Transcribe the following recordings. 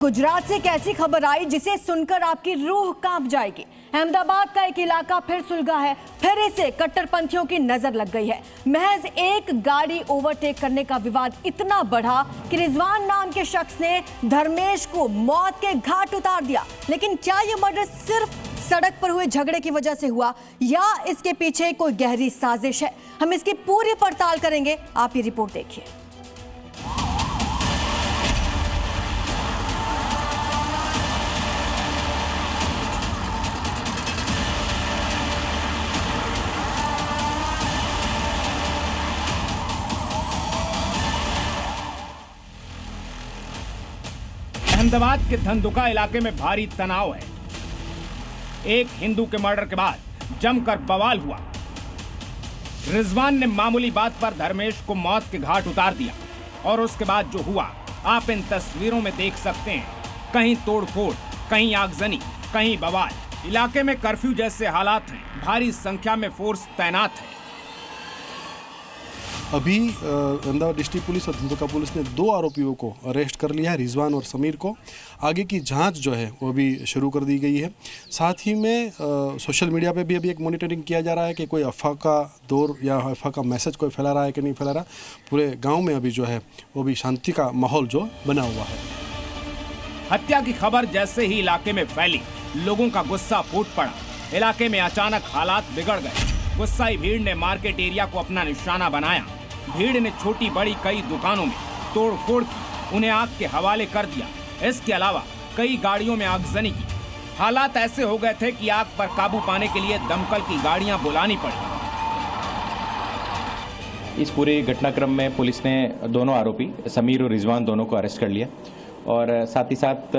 गुजरात से एक ऐसी खबर आई जिसे सुनकर आपकी रूह कांप जाएगी। अहमदाबाद का एक इलाका फिर सुलगा है, फिर इसे कट्टरपंथियों की नजर लग गई है। महज एक गाड़ी ओवरटेक करने का विवाद इतना बढ़ा कि रिजवान नाम के शख्स ने धर्मेश को मौत के घाट उतार दिया। लेकिन क्या यह मर्डर सिर्फ सड़क पर हुए झगड़े की वजह से हुआ या इसके पीछे कोई गहरी साजिश है? हम इसकी पूरी पड़ताल करेंगे। आप ये रिपोर्ट देखिए। अहमदाबाद के धंधुका इलाके में भारी तनाव है। एक हिंदू के मर्डर के बाद जमकर बवाल हुआ। रिजवान ने मामूली बात पर धर्मेश को मौत के घाट उतार दिया और उसके बाद जो हुआ आप इन तस्वीरों में देख सकते हैं। कहीं तोड़फोड़, कहीं आगजनी, कहीं बवाल। इलाके में कर्फ्यू जैसे हालात हैं। भारी संख्या में फोर्स तैनात है। अभी अहमदाबाद डिस्ट्रिक्ट पुलिस और धंधुका पुलिस ने 2 आरोपियों को अरेस्ट कर लिया है, रिजवान और समीर को। आगे की जांच जो है वो भी शुरू कर दी गई है। साथ ही में सोशल मीडिया पे भी अभी एक मॉनिटरिंग किया जा रहा है कि कोई अफवाह का दौर या अफवाह का मैसेज कोई फैला रहा है कि नहीं फैला रहा। पूरे गाँव में अभी जो है वो भी शांति का माहौल जो बना हुआ है। हत्या की खबर जैसे ही इलाके में फैली, लोगों का गुस्सा फूट पड़ा। इलाके में अचानक हालात बिगड़ गए। गुस्साई भीड़ ने मार्केट एरिया को अपना निशाना बनाया। भीड़ ने छोटी बड़ी कई दुकानों में तोड़फोड़ की, उन्हें आग के हवाले कर दिया। इसके अलावा कई गाड़ियों में आगजनी की। हालात ऐसे हो गए थे कि आग पर काबू पाने के लिए दमकल की गाड़ियां बुलानी पड़ी। इस पूरे घटनाक्रम में पुलिस ने दोनों आरोपी समीर और रिजवान दोनों को अरेस्ट कर लिया और साथ ही साथ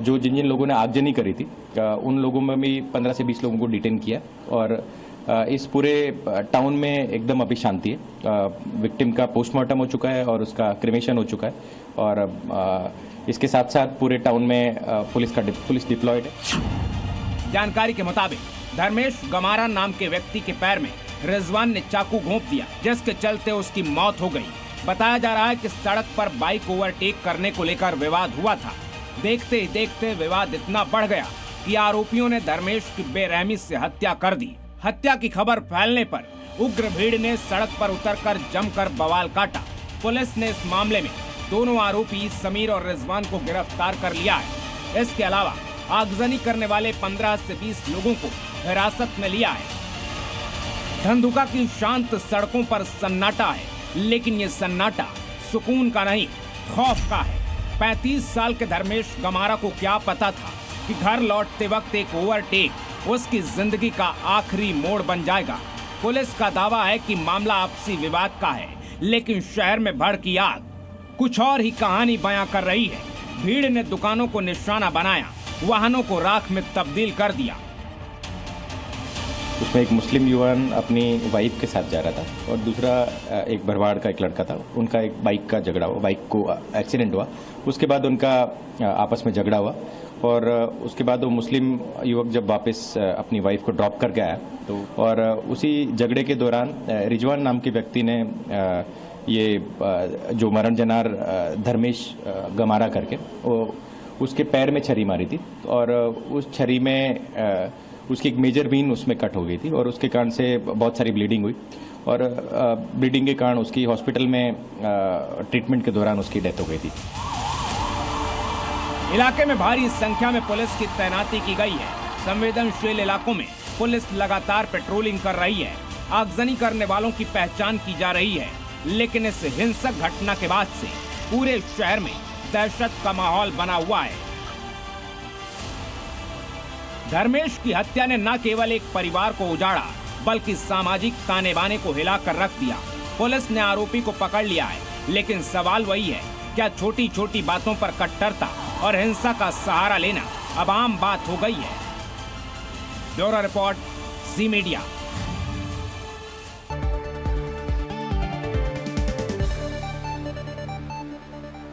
जो जिन जिन लोगों ने आगजनी करी थी उन लोगों में भी 15 से 20 लोगों को डिटेन किया और इस पूरे टाउन में एकदम अभी शांति है। विक्टिम का पोस्टमार्टम हो चुका है और उसका क्रिमेशन हो चुका है और इसके साथ साथ पूरे टाउन में पुलिस डिप्लॉयड है। जानकारी के मुताबिक धर्मेश गमारा नाम के व्यक्ति के पैर में रिजवान ने चाकू घोंप दिया, जिसके चलते उसकी मौत हो गई। बताया जा रहा है कि सड़क पर बाइक ओवरटेक करने को लेकर विवाद हुआ था। देखते ही देखते विवाद इतना बढ़ गया कि आरोपियों ने धर्मेश की बेरहमी से हत्या कर दी। हत्या की खबर फैलने पर उग्र भीड़ ने सड़क पर उतरकर जमकर बवाल काटा। पुलिस ने इस मामले में दोनों आरोपी समीर और रिजवान को गिरफ्तार कर लिया है। इसके अलावा आगजनी करने वाले 15 से 20 लोगों को हिरासत में लिया है। धंधुका की शांत सड़कों पर सन्नाटा है, लेकिन ये सन्नाटा सुकून का नहीं, खौफ का है। 35 साल के धर्मेश गमारा को क्या पता था कि घर लौटते वक्त एक ओवरटेक उसकी जिंदगी का आखिरी मोड़ बन जाएगा। पुलिस का दावा है कि मामला आपसी विवाद का है, लेकिन शहर में भड़की आग कुछ और ही कहानी बयां कर रही है। भीड़ ने दुकानों को निशाना बनाया, वाहनों को राख में तब्दील कर दिया। उसमें एक मुस्लिम युवान अपनी वाइफ के साथ जा रहा था और दूसरा एक भरवाड़ का एक लड़का था। उनका एक बाइक का झगड़ा हुआ, बाइक को एक्सीडेंट हुआ। उसके बाद उनका आपस में झगड़ा हुआ और उसके बाद वो मुस्लिम युवक जब वापस अपनी वाइफ को ड्रॉप करके आया तो और उसी झगड़े के दौरान रिजवान नाम के व्यक्ति ने ये जो मरण जनार धर्मेश गमारा करके वो उसके पैर में छरी मारी थी और उस छरी में उसकी एक मेजर बीन उसमें कट हो गई थी और उसके कारण से बहुत सारी ब्लीडिंग हुई और ब्लीडिंग के कारण उसकी हॉस्पिटल में ट्रीटमेंट के दौरान उसकी डेथ हो गई थी। इलाके में भारी संख्या में पुलिस की तैनाती की गई है। संवेदनशील इलाकों में पुलिस लगातार पेट्रोलिंग कर रही है। आगजनी करने वालों की पहचान की जा रही है, लेकिन इस हिंसक घटना के बाद से पूरे शहर में दहशत का माहौल बना हुआ है। धर्मेश की हत्या ने न केवल एक परिवार को उजाड़ा, बल्कि सामाजिक ताने बाने को हिलाकर रख दिया। पुलिस ने आरोपी को पकड़ लिया है, लेकिन सवाल वही है, क्या छोटी छोटी बातों पर कट्टरता और हिंसा का सहारा लेना अब आम बात हो गई है? ब्यूरो रिपोर्ट, जी मीडिया।